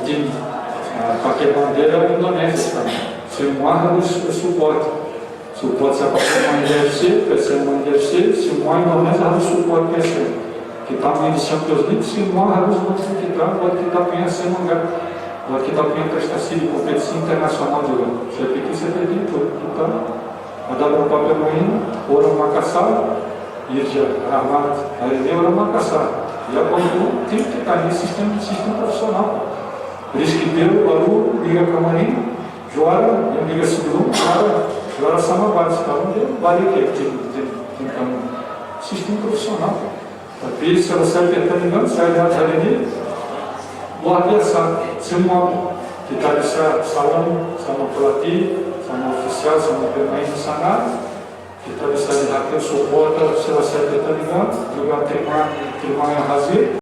izin pakai bendera Indonesia também. Semua harus support siapa pun UFC, PSM UFC, semua Indonesia harus support PSM. Kita main di Champions League, semua harus bantu kita buat kita punya semangat, buat kita punya prestasi di kompetisi internasional juga. Saya pikir seperti itu. Kita ada beberapa pemain orang Makassar, Irja, Rahmat, hari ini orang Makassar. Ya kalau tim kita ini sistem profesional. Rizky Bel baru liga kemarin juara, yang liga sebelum juara sama Bali, sekarang dia balik ke tim kami. Sistem profesional. Tapi selesai pertandingan saya lihat hari ini luar biasa. Semua kita bisa salam sama pelatih, sama ofisial, sama pemain di sana. Kita bisa lihat supporter selesai pertandingan juga terima yang hasil.